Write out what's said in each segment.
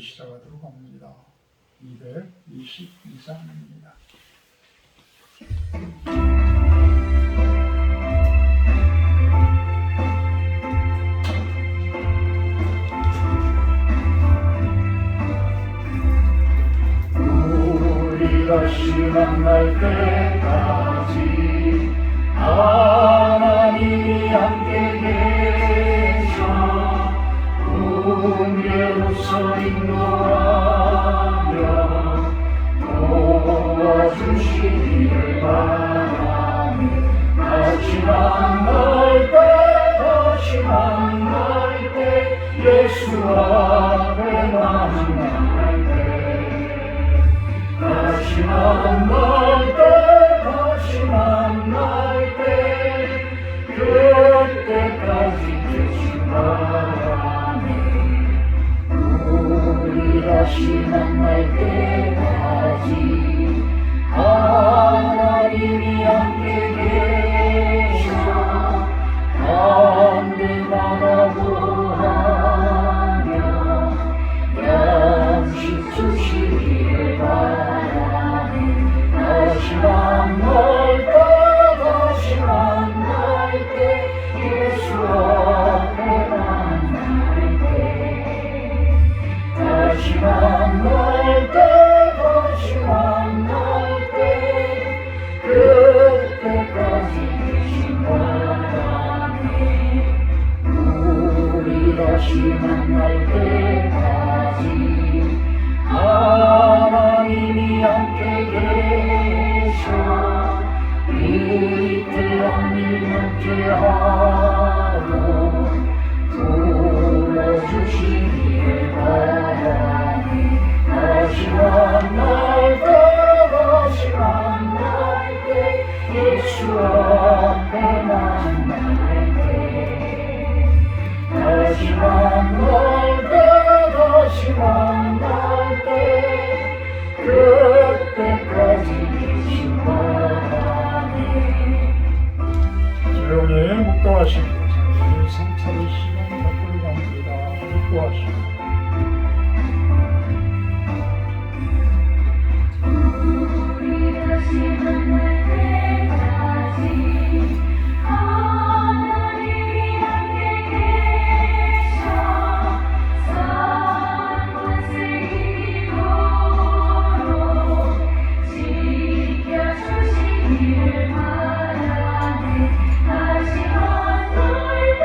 시작하도록 합니다. 222장입니다. 우리 다시 만날 때까지 하나님이 함께 계셔 은혜로서 인도하며 도와주시기를 바라네. 다시 만날 때 예수 앞에 만날 때 다시 만날 때 그때까지 예수 바라네. 우리 다시 만날 때까지 하나님이 함께 계셔 담대마다 구하며 양식 주시기를 바라네. 다시 만날 때 예수 앞에 만날 때 다시 만날 때 그때까지 계신 바라네. 우리 다시 만날 때까지 하나님이 함께 계셔 위대한 일 함께하고 도와주시기를 바라네. 다시 만날 때 예수 앞에 만날 때 다시 만날 때 그때까지 계신 바라네. 조용히 묵도하시고 3차례 시간 갖고 갑니다. 묵도하시고 우리 다시 만날 때까지 하나님이 함께 계셔 산곳에 이르도록 지켜주시기를 바라네. 다시 만날 때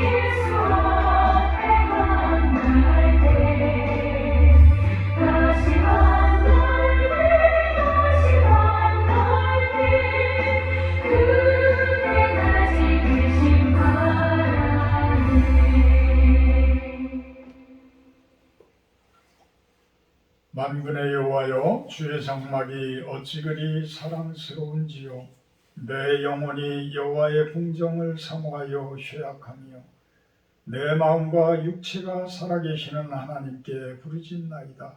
예수 앞에 만날 때 다시 만날 때 그때까지 계신 바라네. 만군의 여호와여, 주의 장막이 어찌 그리 사랑스러운지요. 내 영혼이 여호와의 궁정을 사모하여 쇠약하며 내 마음과 육체가 살아계시는 하나님께 부르짖나이다.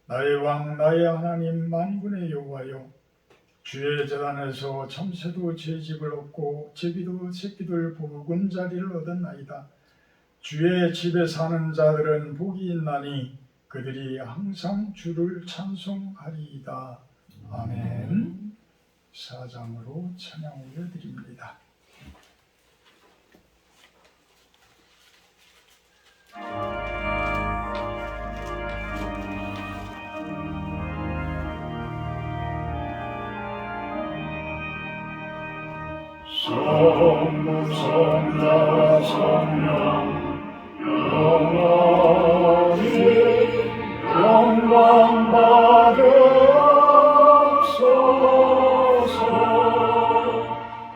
나의 왕 나의 하나님 만군의 여호와여, 주의 제단에서 참새도 제 집을 얻고 제비도 새끼들 보금자리를 얻었나이다. 주의 집에 사는 자들은 복이 있나니 그들이 항상 주를 찬송하리이다. 아멘. 사장으로 찬양 올려드립니다. 성부 성자와 성령 영원히 영광 받으옵소서.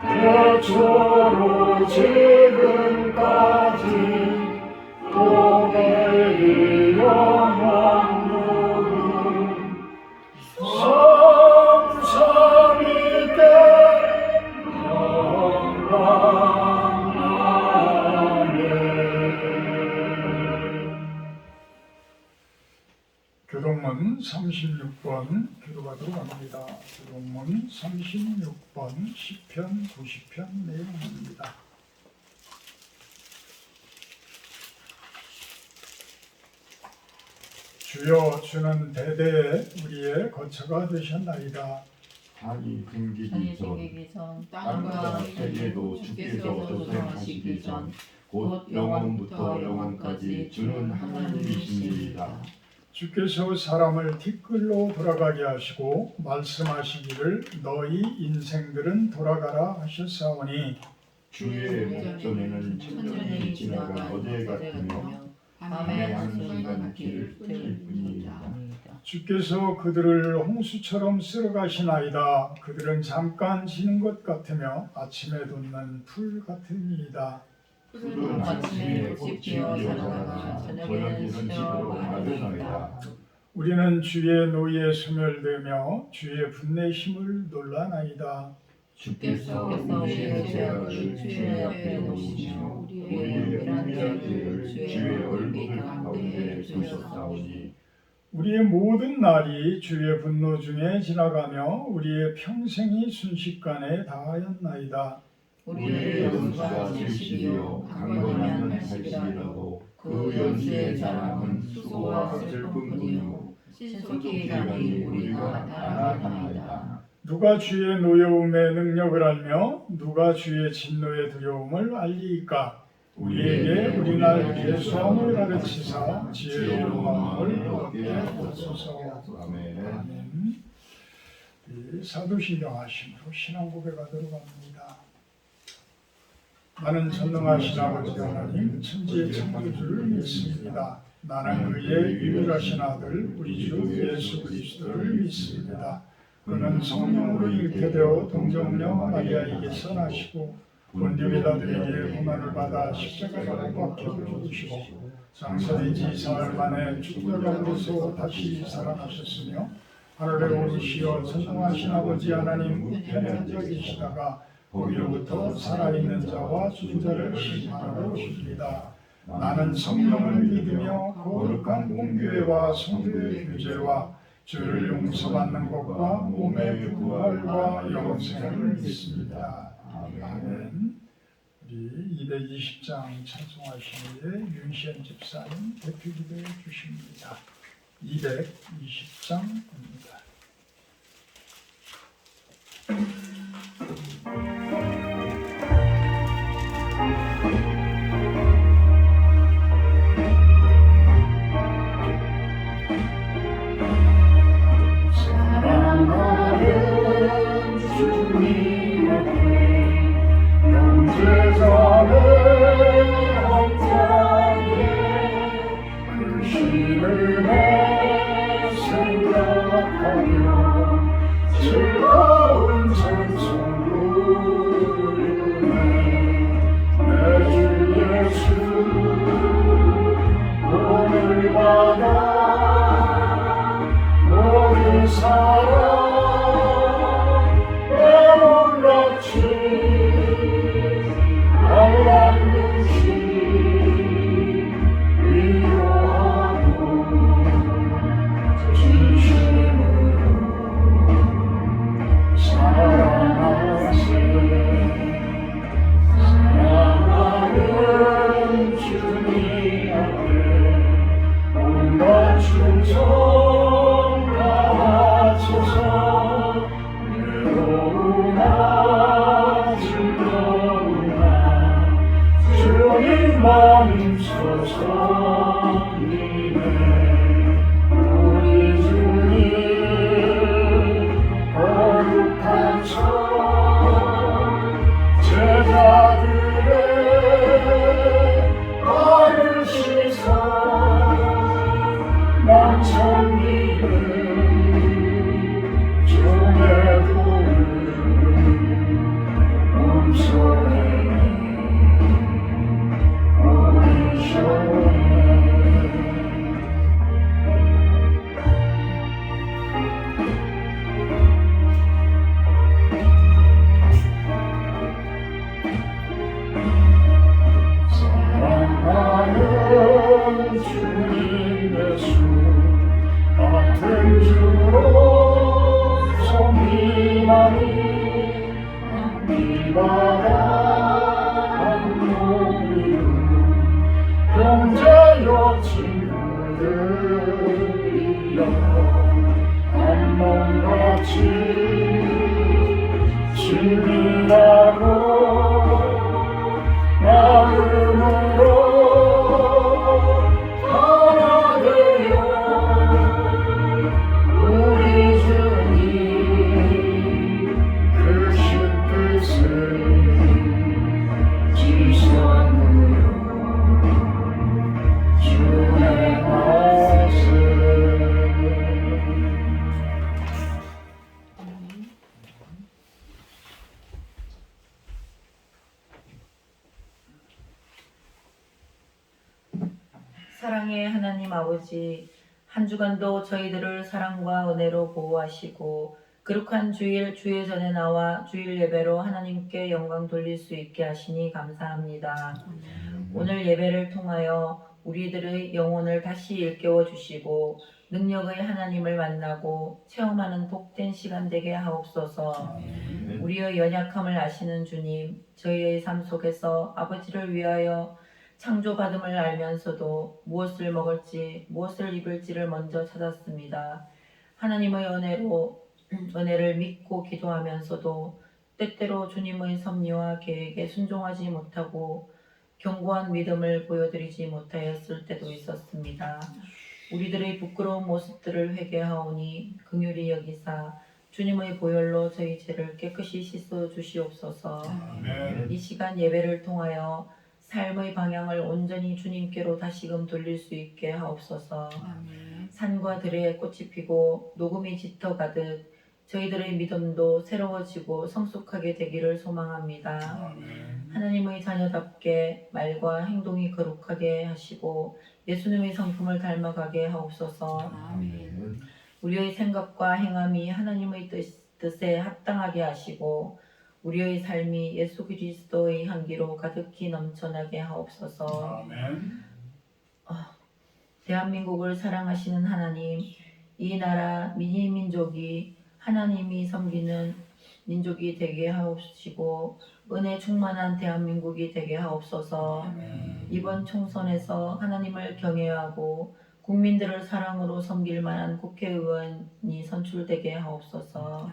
태초로 지금까지 도대의 영원 누군 성삼위께 영광. 교동문 36번 기도하도록 합니다. 교동문 36번 시편 90편 내용입니다. 주여 주는 대대에 우리의 거처가 되셨나이다. 산이 산이 생기기 전 생기기 전 땅과 땅과 세계도 세계도 주께서 주께서 조성하시기 전 곧 곧 영원부터 영원까지 주는 하나님이십니다. 주께서 사람을 티끌로 돌아가게 하시고 말씀하시기를 너희 인생들은 돌아가라 하셨사오니 주의 목전에는 천년이 지나간 어제 같으며 밤의 한순간 길을 뜰 뿐이다. 주께서 그들을 홍수처럼 쓸어가시나이다. 그들은 잠깐 지는 것 같으며 아침에 돋는 풀 같으니이다. 푸른 아침에 꽃이 피어 살아나가 저녁에는 시들어 마르나이다. 우리는 주의 노예에 소멸되며 주의 분내심을 놀라나이다. 주께서 우리의 죄악을 주의 앞에 놓으시며 우리의 은밀한 죄를 주의 얼굴 가운데 두셨사오니 우리의 모든 날이 주의 분노 중에 지나가며 우리의 평생이 순식간에 다하였나이다. 우리의 연수가 70이요 강건하면 80이라도 그 연수의 자랑은 수고와 슬픔뿐이요 신속히 가니 우리가 알아나이다. 누가 주의 노여움의 능력을 알며 누가 주의 진노의 두려움을 알리이까? 우리에게 우리날 예수함을 가르치사 지혜로운 마음을 얻게 하소서. 아멘. 아멘. 이 사도신경 하심으로 신앙 고백하도록 합니다. 나는 전능하신 아버지 하나님 천지의 창조주를 믿습니다. 나는 그의 유일하신 아들 우리 주 예수 그리스도를 믿습니다. 그는 성령으로 잉태되어 동정녀 마리아에게서 나시고 본디오 빌라도에게 고난을 받아 십자가에 못 박혀 죽으시고 장사된 지 사흘 만에 죽은 가운데서 다시 살아나셨으며 하늘에 오르시어 전능하신 아버지 하나님 우편에 앉아 계시다가 거기로부터 살아있는 자와 죽은 자를 심판하러 오십니다. 나는 성령을 믿으며 거룩한 공교회와 성도의 교제와 죄를 용서받는 것과 몸의 부활과 영생을 믿습니다. 아멘. 우리 220장 찬송하시는 윤시현 집사님 대표 기도해 주십니다. 220장입니다. 사랑하는 주님 앞에 영제자의 한 자리에 그 시름에 생각하며 즐거운 찬송 부르네. 내 주 예수 오늘 받아 모든 사랑 내몰랐지 알라는 시 위로하고 진심으로 사랑하세. 사랑하는 주님 앞에 온갖 충성 하소서. 외로우나 즐거우나 주님 멈춰서 니네 우리 주님 거룩한 천 제자들의 발을 씻어 남천기는 종의 도를 몸소리니 오리셔네. 사랑하는 주님의 수 같은 주로 섬기나니 이바라 한노이루 형제여 친구들 받으려 한 몸같이 진리하고 마음으로 하나 되어 우리 주님 크신 뜻을 지성으로 주의 말씀 사랑의 하나님 아버지, 한 주간도 저희들을 사랑과 은혜로 보호하시고 거룩한 주일 주의 전에 나와 주일 예배로 하나님께 영광 돌릴 수 있게 하시니 감사합니다. 오늘 예배를 통하여 우리들의 영혼을 다시 일깨워 주시고 능력의 하나님을 만나고 체험하는 복된 시간 되게 하옵소서. 우리의 연약함을 아시는 주님, 저희의 삶 속에서 아버지를 위하여 창조받음을 알면서도 무엇을 먹을지 무엇을 입을지를 먼저 찾았습니다. 하나님의 은혜를 믿고 기도하면서도 때때로 주님의 섭리와 계획에 순종하지 못하고 견고한 믿음을 보여드리지 못하였을 때도 있었습니다. 우리들의 부끄러운 모습들을 회개하오니 긍휼히 여기사 주님의 보혈로 저희 죄를 깨끗이 씻어 주시옵소서. 아멘. 이 시간 예배를 통하여 삶의 방향을 온전히 주님께로 다시금 돌릴 수 있게 하옵소서. 산과 들에 꽃이 피고 녹음이 짙어가듯 저희들의 믿음도 새로워지고 성숙하게 되기를 소망합니다. 아멘. 하나님의 자녀답게 말과 행동이 거룩하게 하시고 예수님의 성품을 닮아가게 하옵소서. 우리의 생각과 행함이 하나님의 뜻에 합당하게 하시고 우리의 삶이 예수 그리스도의 향기로 가득히 넘쳐나게 하옵소서. 아멘. 대한민국을 사랑하시는 하나님, 이 나라 민족이 하나님이 섬기는 민족이 되게 하옵시고 은혜 충만한 대한민국이 되게 하옵소서. 이번 총선에서 하나님을 경외하고 국민들을 사랑으로 섬길 만한 국회의원이 선출되게 하옵소서.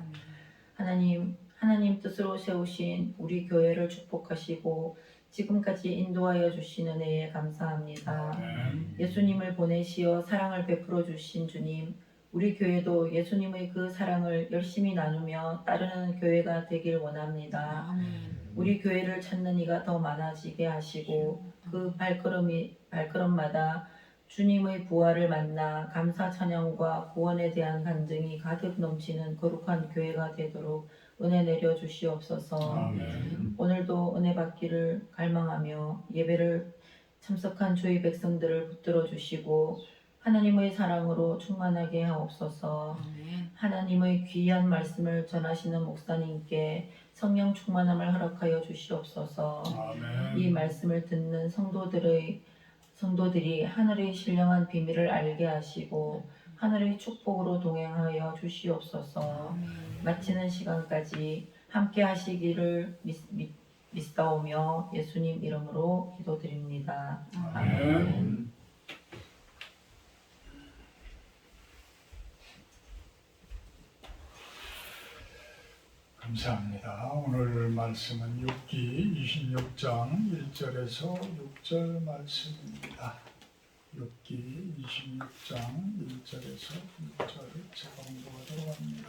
하나님 뜻으로 세우신 우리 교회를 축복하시고 지금까지 인도하여 주신 은혜에 감사합니다. 아멘. 예수님을 보내시어 사랑을 베풀어 주신 주님, 우리 교회도 예수님의 그 사랑을 열심히 나누며 따르는 교회가 되길 원합니다. 우리 교회를 찾는 이가 더 많아지게 하시고 그 발걸음마다 주님의 부활을 만나 감사 찬양과 구원에 대한 간증이 가득 넘치는 거룩한 교회가 되도록 은혜 내려 주시옵소서. 아멘. 오늘도 은혜 받기를 갈망하며 예배를 참석한 주의 백성들을 붙들어 주시고 하나님의 사랑으로 충만하게 하옵소서. 하나님의 귀한 말씀을 전하시는 목사님께 성령 충만함을 허락하여 주시옵소서. 아멘. 이 말씀을 듣는 성도들이 하늘의 신령한 비밀을 알게 하시고 하늘의 축복으로 동행하여 주시옵소서. 마치는 시간까지 함께 하시기를 믿사오며 예수님 이름으로 기도드립니다. 아멘. 감사합니다. 오늘 말씀은 욥기 26장 1절에서 6절 말씀입니다. 욥기 26장 1절에서 6절을 제가 공부하도록 합니다.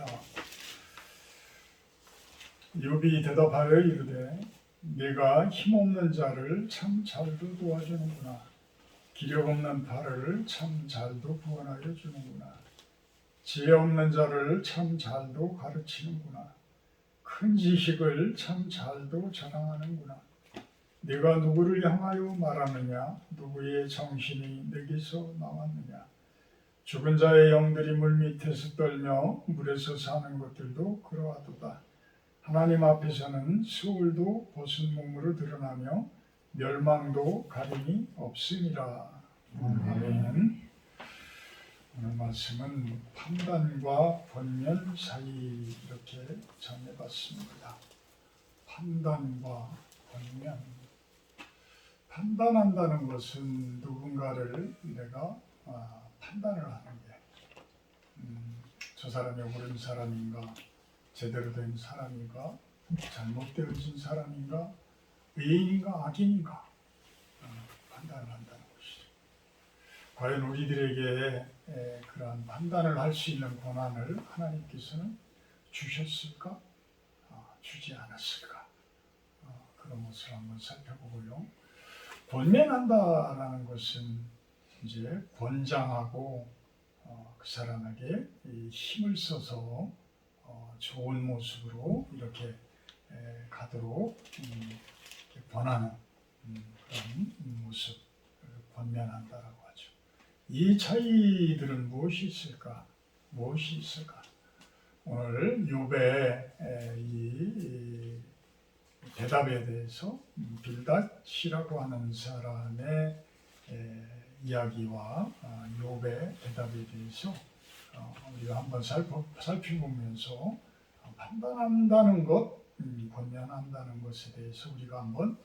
욥이 대답하여 이르되 내가 힘없는 자를 참 잘도 도와주는구나. 기력 없는 발을 참 잘도 구원하여 주는구나. 지혜 없는 자를 참 잘도 가르치는구나. 큰 지식을 참 잘도 자랑하는구나. 네가 누구를 향하여 말하느냐? 누구의 정신이 내게서 나왔느냐? 죽은 자의 영들이 물밑에서 떨며 물에서 사는 것들도 그러하도다. 하나님 앞에서는 수울도 벗은 몸으로 드러나며 멸망도 가림이 없으니라. 아멘. 오늘 말씀은 판단과 권면 사이 이렇게 정해봤습니다. 판단과 권면. 판단한다는 것은 누군가를 내가 판단을 하는 게 저 사람이 옳은 사람인가, 제대로 된 사람인가, 잘못되어진 사람인가, 의인인가 악인인가 판단을 한다는 것이죠. 과연 우리들에게 그러한 판단을 할 수 있는 권한을 하나님께서는 주셨을까? 주지 않았을까? 그런 것을 한번 살펴보고요. 권면한다라는 것은 이제 권장하고 그 사람에게 이 힘을 써서 좋은 모습으로 이렇게 가도록 권하는 그런 모습, 권면한다라고 하죠. 이 차이들은 무엇이 있을까? 무엇이 있을까? 오늘 욥의 이 대답에 대해서 빌닷이라고 하는 사람의 이야기와 욥의 대답에 대해서 우리가 한번 살펴보면서 판단한다는 것, 권면한다는 것에 대해서 우리가 한번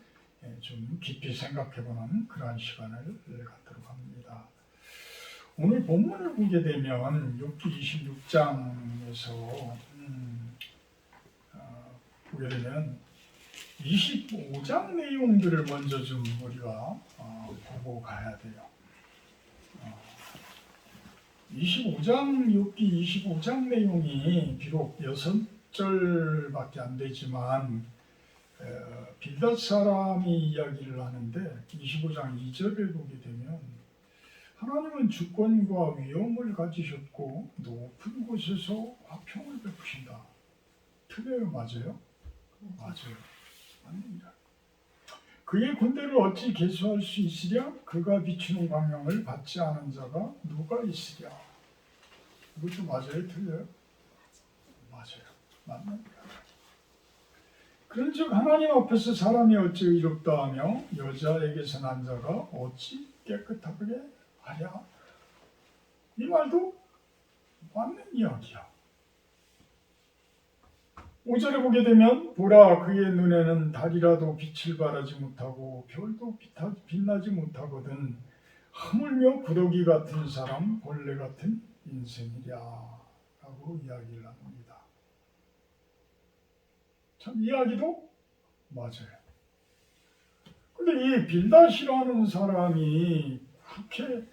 좀 깊이 생각해보는 그러한 시간을 갖도록 합니다. 오늘 본문을 보게 되면 욥기 26장에서 보게 되면 25장 내용들을 먼저 좀 우리가 보고 가야 돼요. 욥기 25장 내용이 비록 6절밖에 안 되지만 빌닷 사람이 이야기를 하는데 25장 2절을 보게 되면 하나님은 주권과 위엄을 가지셨고 높은 곳에서 화평을 베푸신다. 틀려요? 맞아요? 맞아요. 아닙니다. 그의 군대를 어찌 계수할 수 있으랴? 그가 비추는 광명을 받지 않은 자가 누가 있으랴? 이것도 맞아요? 틀려요? 맞아요. 맞습니다. 그런즉 하나님 앞에서 사람이 어찌 의롭다 하며 여자에게서 난 자가 어찌 깨끗하게 하랴? 이 말도 맞는 이야기야. 5절에 보게 되면 보라 그의 눈에는 달이라도 빛을 발하지 못하고 별도 빛나지 못하거든 하물며 구더기 같은 사람 벌레 같은 인생이랴 라고 이야기를 합니다. 참 이야기도 맞아요. 근데 이 빌닷이라는 사람이 그렇게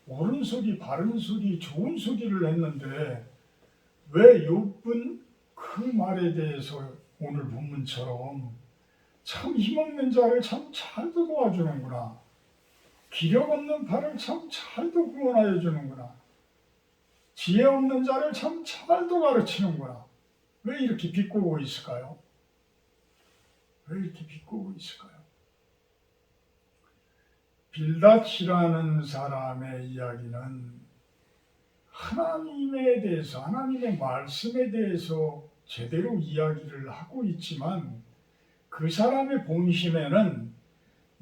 옳은 소리, 바른 소리, 좋은 소리를 했는데 왜 욥은 그 말에 대해서 오늘 본문처럼 참 힘없는 자를 참 잘도 도와주는구나. 기력 없는 발을 참 잘도 구원하여 주는구나. 지혜 없는 자를 참 잘도 가르치는구나. 왜 이렇게 비꼬고 있을까요? 왜 이렇게 비꼬고 있을까요? 빌닷이라는 사람의 이야기는 하나님에 대해서, 하나님의 말씀에 대해서 제대로 이야기를 하고 있지만 그 사람의 본심에는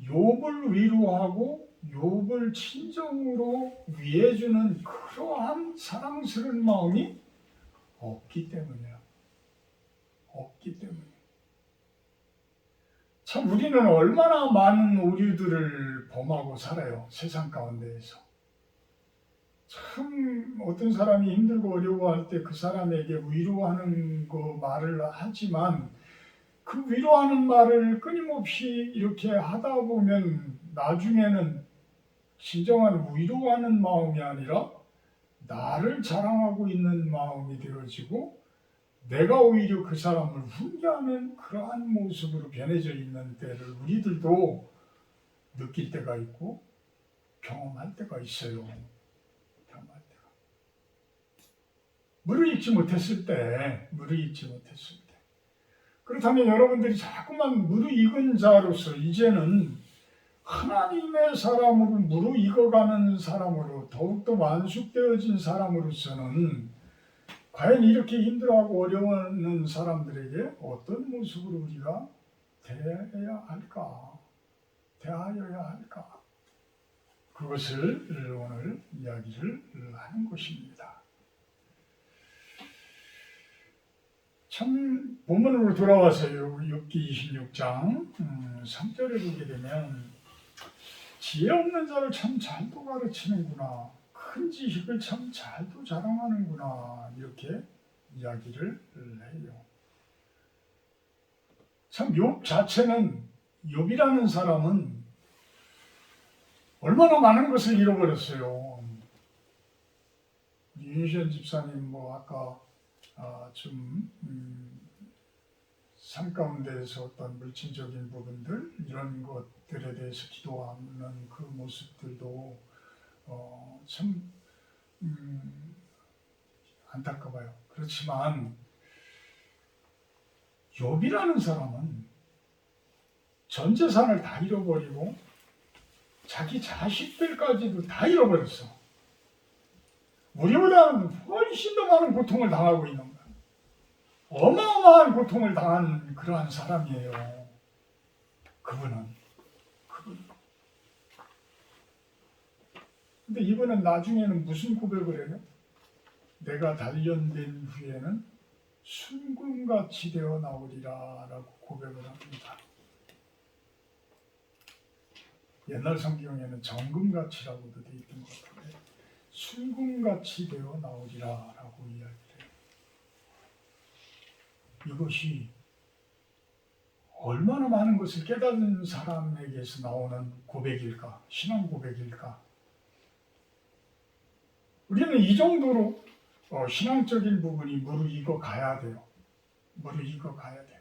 욥을 위로하고 욥을 친정으로 위해주는 그러한 사랑스러운 마음이 없기 때문이에요. 없기 때문에. 참 우리는 얼마나 많은 오류들을 범하고 살아요. 세상 가운데에서. 참 어떤 사람이 힘들고 어려워할 때 그 사람에게 위로하는 거 말을 하지만 그 위로하는 말을 끊임없이 이렇게 하다 보면 나중에는 진정한 위로하는 마음이 아니라 나를 자랑하고 있는 마음이 되어지고 내가 오히려 그 사람을 훈계하는 그러한 모습으로 변해져 있는 때를 우리들도 느낄 때가 있고 경험할 때가 있어요. 무르익지 못했을 때, 그렇다면 여러분들이 자꾸만 무르익은 자로서 이제는 하나님의 사람으로 무르익어가는 사람으로 더욱더 완숙되어진 사람으로서는 과연 이렇게 힘들어하고 어려워하는 사람들에게 어떤 모습으로 우리가 대하여야 할까? 그것을 오늘 이야기를 하는 것입니다. 참 본문으로 돌아와서요. 욥기 26장 3절에 보게 되면 지혜 없는 자를 참 잘도 가르치는구나. 큰 지식을 참 잘도 자랑하는구나 이렇게 이야기를 해요. 참 욥 자체는 욥이라는 사람은 얼마나 많은 것을 잃어버렸어요. 윤희션 집사님 뭐 아까 삶 가운데에서 어떤 물질적인 부분들 이런 것들에 대해서 기도하는 그 모습들도 참 안타까워요. 그렇지만 욥이라는 사람은 전 재산을 다 잃어버리고 자기 자식들까지도 다 잃어버렸어. 우리보다는 훨씬 더 많은 고통을 당하고 있는 거야. 어마어마한 고통을 당한 그러한 사람이에요. 그분은. 근데 이분은 나중에는 무슨 고백을 해요? 내가 단련된 후에는 순금같이 되어 나오리라 라고 고백을 합니다. 옛날 성경에는 정금같이라고도 되어 있던 것 같은데 순금같이 되어 나오리라 라고 이야기를 해요. 이것이 얼마나 많은 것을 깨닫는 사람에게서 나오는 고백일까? 신앙 고백일까? 우리는 이 정도로 신앙적인 부분이 무르익어 가야 돼요. 무르익어 가야 돼요.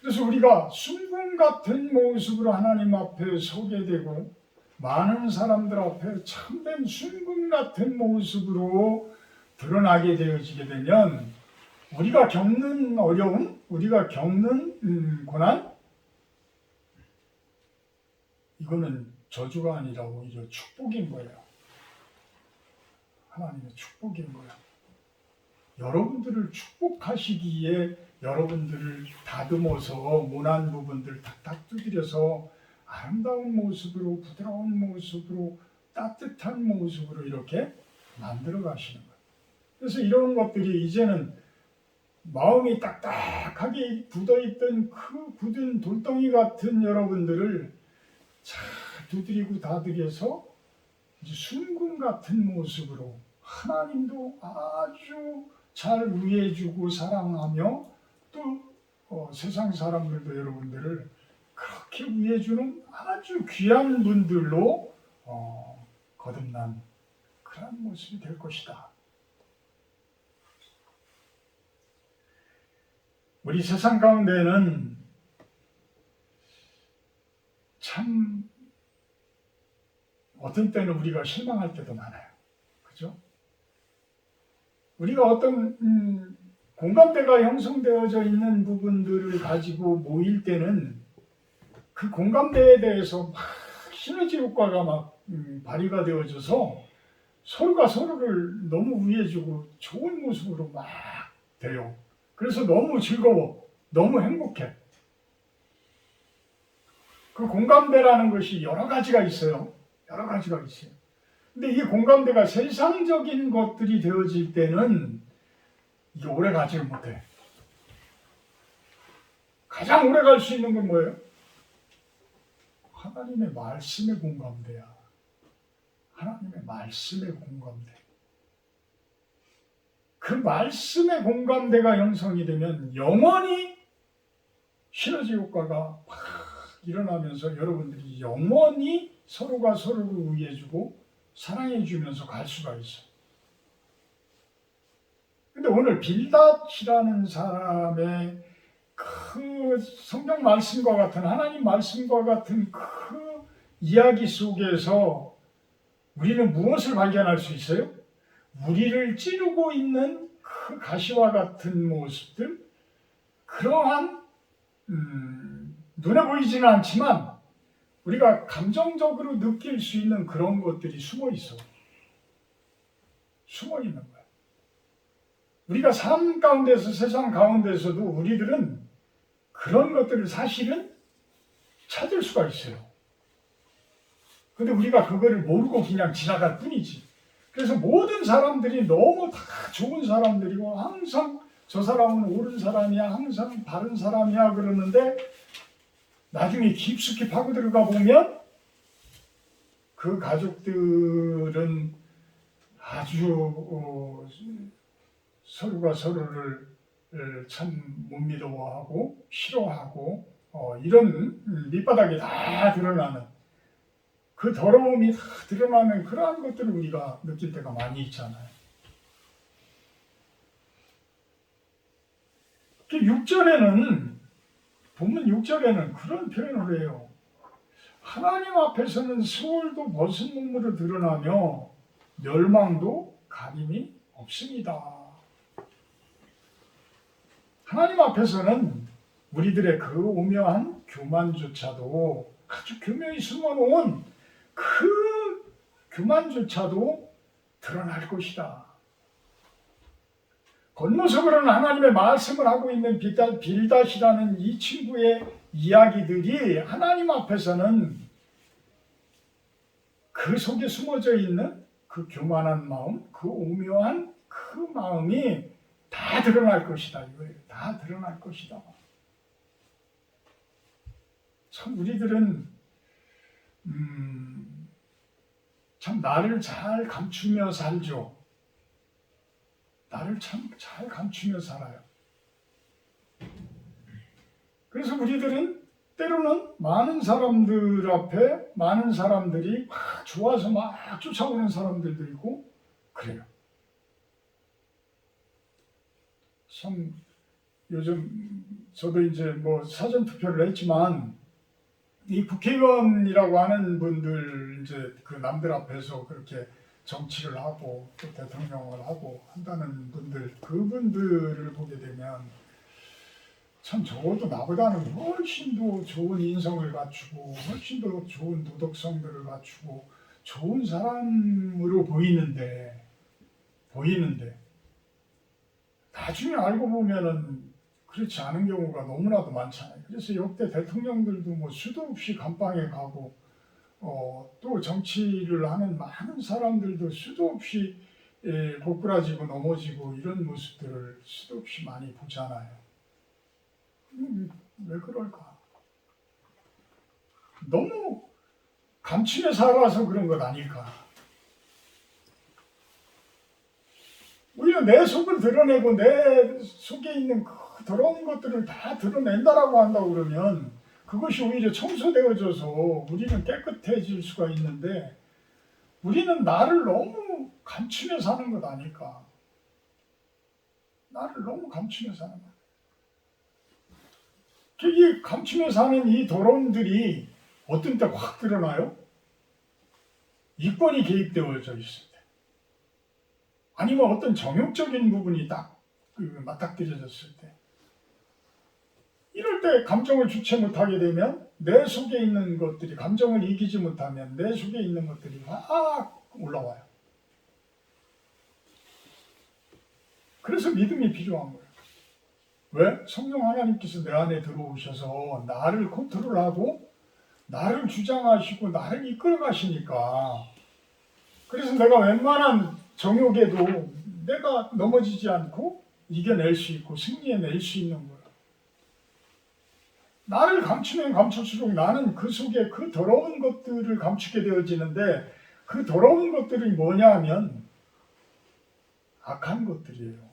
그래서 우리가 순금 같은 모습으로 하나님 앞에 서게 되고 많은 사람들 앞에 참된 순금 같은 모습으로 드러나게 되어지게 되면 우리가 겪는 어려움, 우리가 겪는 고난 이거는 저주가 아니라 오히려 축복인 거예요. 하나님의 축복인 거예요. 여러분들을 축복하시기에 여러분들을 다듬어서 모난 부분들 탁탁 두드려서 아름다운 모습으로 부드러운 모습으로 따뜻한 모습으로 이렇게 만들어 가시는 거예요. 그래서 이런 것들이 이제는 마음이 딱딱하게 굳어있던 그 굳은 돌덩이 같은 여러분들을 잘 두드리고 다드려서 이제 순금 같은 모습으로 하나님도 아주 잘 위해주고 사랑하며 또 세상 사람들도 여러분들을 그렇게 위해주는 아주 귀한 분들로 거듭난 그런 모습이 될 것이다. 우리 세상 가운데는 참 어떤 때는 우리가 실망할 때도 많아요. 그죠? 우리가 어떤 공감대가 형성되어져 있는 부분들을 가지고 모일 때는 그 공감대에 대해서 막 시너지 효과가 막 발휘가 되어져서 서로가 서로를 너무 위해주고 좋은 모습으로 막 돼요. 그래서 너무 즐거워, 너무 행복해. 그 공감대라는 것이 여러 가지가 있어요. 여러 가지가 있어요. 근데 이 공감대가 세상적인 것들이 되어질 때는 이게 오래 가지 못해. 가장 오래 갈 수 있는 건 뭐예요? 하나님의 말씀의 공감대야. 하나님의 말씀의 공감대. 그 말씀의 공감대가 형성이 되면 영원히 시너지 효과가 팍 일어나면서 여러분들이 영원히 서로가 서로를 위해주고 사랑해주면서 갈 수가 있어. 근데 오늘 빌닷이라는 사람의 그 성경 말씀과 같은 하나님 말씀과 같은 그 이야기 속에서 우리는 무엇을 발견할 수 있어요? 우리를 찌르고 있는 그 가시와 같은 모습들, 그러한 눈에 보이지는 않지만 우리가 감정적으로 느낄 수 있는 그런 것들이 숨어 있어. 숨어 있는 거야. 우리가 삶 가운데서 세상 가운데서도 우리들은 그런 것들을 사실은 찾을 수가 있어요. 근데 우리가 그거를 모르고 그냥 지나갈 뿐이지. 그래서 모든 사람들이 너무 다 좋은 사람들이고 항상 저 사람은 옳은 사람이야, 항상 바른 사람이야 그러는데 나중에 깊숙이 파고들어가 보면 그 가족들은 아주 서로가 서로를 참 못 믿어하고 싫어하고 이런 밑바닥이 다 드러나는 그 더러움이 다 드러나는 그러한 것들을 우리가 느낄 때가 많이 있잖아요. 6절에는 본문 6절에는 그런 표현을 해요. 하나님 앞에서는 수월도 벗은 몸으로 드러나며 멸망도 가림이 없습니다. 하나님 앞에서는 우리들의 그 오묘한 교만조차도 아주 교묘히 숨어놓은 그 교만조차도 드러날 것이다. 겉모습으로는 하나님의 말씀을 하고 있는 빌닷이라는 이 친구의 이야기들이 하나님 앞에서는 그 속에 숨어져 있는 그 교만한 마음, 그 오묘한 그 마음이 다 드러날 것이다. 이거예요. 다 드러날 것이다. 참 우리들은 참 나를 잘 감추며 살죠. 나를 참 잘 감추며 살아요. 그래서 우리들은 때로는 많은 사람들 앞에 많은 사람들이 막 좋아서 막 쫓아오는 사람들도 있고 그래요. 참 요즘 저도 이제 뭐 사전 투표를 했지만 이 국회의원이라고 하는 분들 이제 그 남들 앞에서 그렇게 정치를 하고 또 대통령을 하고 한다는 분들 그분들을 보게 되면 참 적어도 나보다는 훨씬 더 좋은 인성을 갖추고 훨씬 더 좋은 도덕성들을 갖추고 좋은 사람으로 보이는데 나중에 알고 보면은 그렇지 않은 경우가 너무나도 많잖아요. 그래서 역대 대통령들도 뭐 수도 없이 감방에 가고 또 정치를 하는 많은 사람들도 수도 없이 고꾸라지고 넘어지고 이런 모습들을 수도 없이 많이 보잖아요. 왜 그럴까? 너무 감추며 살아서 그런 것 아닐까? 오히려 내 속을 드러내고 내 속에 있는 그 더러운 것들을 다 드러낸다라고 한다고 그러면 그것이 오히려 청소되어져서 우리는 깨끗해질 수가 있는데 우리는 나를 너무 감추며 사는 것 아닐까? 나를 너무 감추며 사는 것. 이 감추며 사는 이 더러움들이 어떤 때 확 드러나요? 이권이 개입되어져 있을 때. 아니면 어떤 정욕적인 부분이 딱 맞닥뜨려졌을 때. 이럴 때 감정을 주체 못하게 되면 내 속에 있는 것들이 감정을 이기지 못하면 내 속에 있는 것들이 막 올라와요. 그래서 믿음이 필요한 거예요. 왜? 성령 하나님께서 내 안에 들어오셔서 나를 컨트롤하고 나를 주장하시고 나를 이끌어 가시니까 그래서 내가 웬만한 정욕에도 내가 넘어지지 않고 이겨낼 수 있고 승리해낼 수 있는 거예요. 나를 감추면 감출수록 나는 그 속에 그 더러운 것들을 감추게 되어지는데 그 더러운 것들이 뭐냐 하면 악한 것들이에요.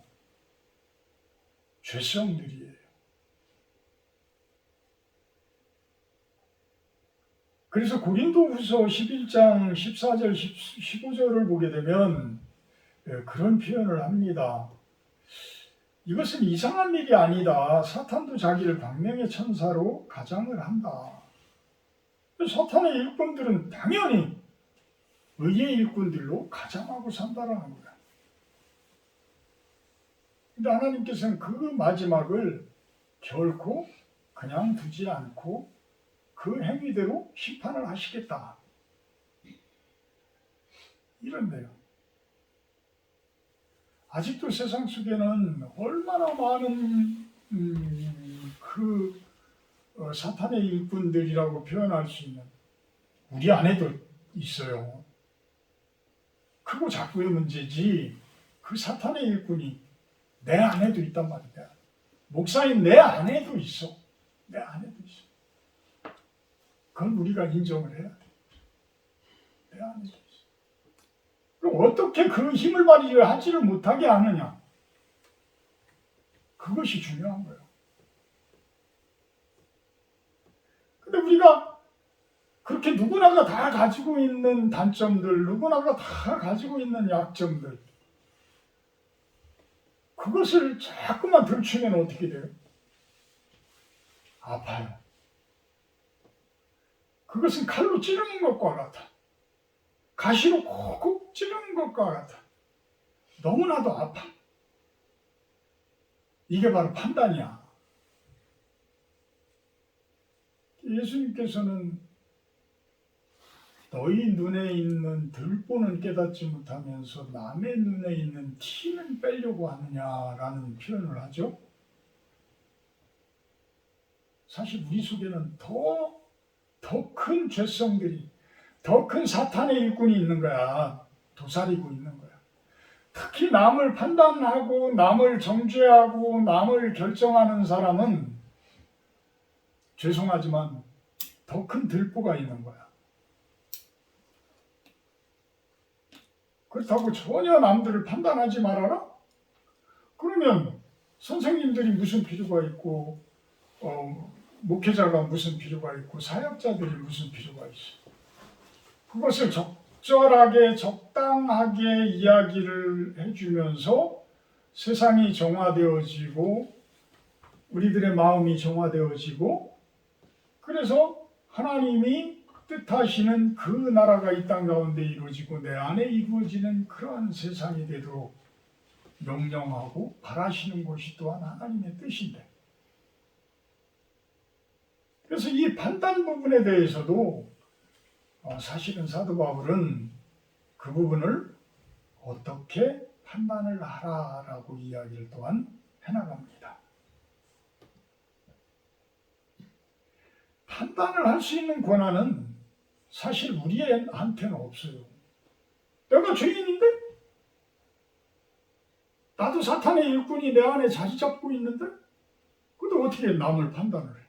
죄성들이에요. 그래서 고린도후서 11장 14절 15절을 보게 되면 그런 표현을 합니다. 이것은 이상한 일이 아니다. 사탄도 자기를 광명의 천사로 가장을 한다. 사탄의 일꾼들은 당연히 의의 일꾼들로 가장하고 산다라는 거야. 근데 하나님께서는 그 마지막을 결코 그냥 두지 않고 그 행위대로 심판을 하시겠다. 이런데요. 아직도 세상 속에는 얼마나 많은 사탄의 일꾼들이라고 표현할 수 있는 우리 안에도 있어요. 크고 작고의 문제지 그 사탄의 일꾼이 내 안에도 있단 말이야. 목사인 내 안에도 있어. 내 안에도 있어. 그건 우리가 인정을 해야 돼. 내 안에 있어. 그럼 어떻게 그 힘을 발휘하지를 못하게 하느냐? 그것이 중요한 거예요. 근데 우리가 그렇게 누구나가 다 가지고 있는 단점들, 누구나가 다 가지고 있는 약점들, 그것을 자꾸만 들추면 어떻게 돼요? 아파요. 그것은 칼로 찌르는 것과 같아. 가시로 콕콕 찌르는 것과 같아. 너무나도 아파. 이게 바로 판단이야. 예수님께서는 너희 눈에 있는 들보는 깨닫지 못하면서 남의 눈에 있는 티는 빼려고 하느냐라는 표현을 하죠. 사실 우리 속에는 더 큰 죄성들이, 더 큰 사탄의 일꾼이 있는 거야. 도사리고 있는 거야. 특히 남을 판단하고 남을 정죄하고 남을 결정하는 사람은 죄송하지만 더 큰 들보가 있는 거야. 그렇다고 전혀 남들을 판단하지 말아라? 그러면 선생님들이 무슨 필요가 있고 목회자가 무슨 필요가 있고 사역자들이 무슨 필요가 있어? 그것을 적절하게 적당하게 이야기를 해주면서 세상이 정화되어지고 우리들의 마음이 정화되어지고 그래서 하나님이 뜻하시는 그 나라가 이 땅 가운데 이루어지고 내 안에 이루어지는 그러한 세상이 되도록 명령하고 바라시는 것이 또한 하나님의 뜻인데, 그래서 이 판단 부분에 대해서도 사실은 사도 바울은 그 부분을 어떻게 판단을 하라라고 이야기를 또한 해나갑니다. 판단을 할 수 있는 권한은 사실 우리한테는 없어요. 내가 죄인인데? 나도 사탄의 일꾼이 내 안에 자리 잡고 있는데? 근데 어떻게 남을 판단을 해?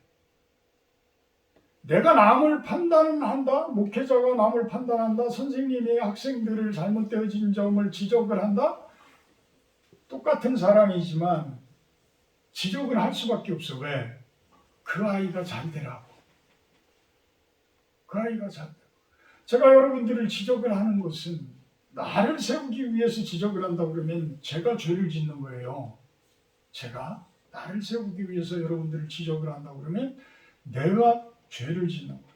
내가 남을 판단한다? 목회자가 남을 판단한다? 선생님이 학생들을 잘못되어진 점을 지적을 한다? 똑같은 사람이지만 지적을 할 수밖에 없어. 왜? 그 아이가 잘 되라고. 그 아이가 잘 되라고. 제가 여러분들을 지적을 하는 것은 나를 세우기 위해서 지적을 한다고 그러면 제가 죄를 짓는 거예요. 제가 나를 세우기 위해서 여러분들을 지적을 한다고 그러면 내가 죄를 짓는 거예요.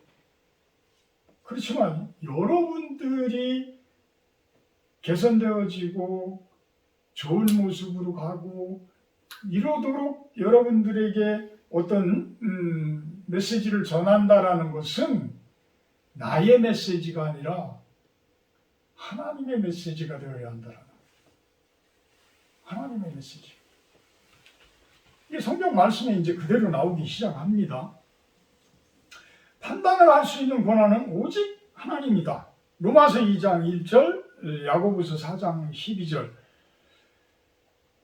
그렇지만 여러분들이 개선되어지고 좋은 모습으로 가고 이러도록 여러분들에게 어떤 메시지를 전한다라는 것은 나의 메시지가 아니라 하나님의 메시지가 되어야 한다라는 거예요. 하나님의 메시지. 이게 성경 말씀에 이제 그대로 나오기 시작합니다. 판단을 할 수 있는 권한은 오직 하나님이다. 로마서 2장 1절, 야고보서 4장 12절.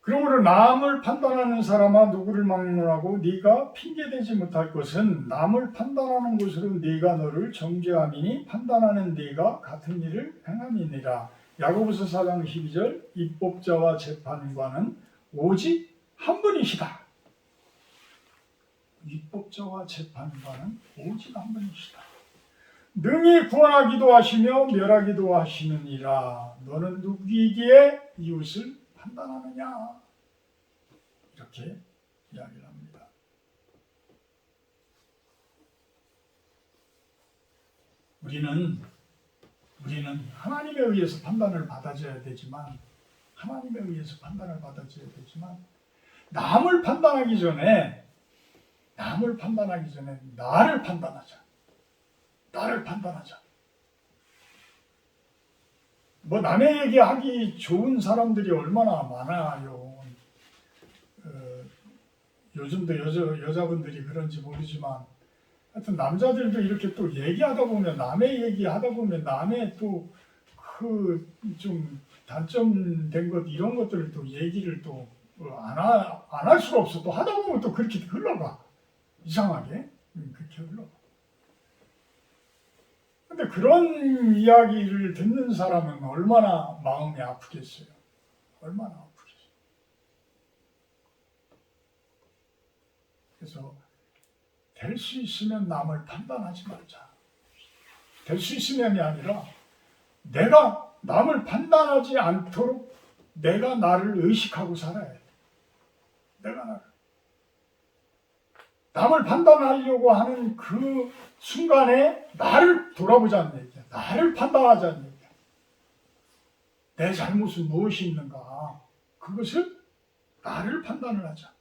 그러므로 남을 판단하는 사람아 누구를 막론하고 네가 핑계대지 못할 것은 남을 판단하는 것으로 네가 너를 정죄함이니 판단하는 네가 같은 일을 행함이니라. 야고보서 4장 12절. 입법자와 재판관은 오직 한 분이시다. 입법자와 재판관은 오직 한 분이시다. 능히 구원하기도 하시며 멸하기도 하시느니라. 너는 누구이기에 이웃을 판단하느냐? 이렇게 이야기를 합니다. 우리는 하나님에 의해서 판단을 받아줘야 되지만 남을 판단하기 전에 나를 판단하자. 뭐 남의 얘기하기 좋은 사람들이 얼마나 많아요. 요즘도 여자분들이 그런지 모르지만 하여튼 남자들도 이렇게 또 얘기하다 보면 남의 얘기하다 보면 남의 또 그 좀 단점된 것 이런 것들을 또 얘기를 또 안 할 수가 없어. 또 하다 보면 또 그렇게 흘러가. 이상하게 그렇게 흘러가. 근데 그런 이야기를 듣는 사람은 얼마나 마음이 아프겠어요. 얼마나 아프겠어요. 그래서 될 수 있으면 남을 판단하지 말자. 될 수 있으면이 아니라 내가 남을 판단하지 않도록 내가 나를 의식하고 살아야 돼. 내가 나를. 남을 판단하려고 하는 그 순간에 나를 돌아보자는 얘기야. 나를 판단하자는 얘기야. 내 잘못은 무엇이 있는가? 그것을 나를 판단을 하자.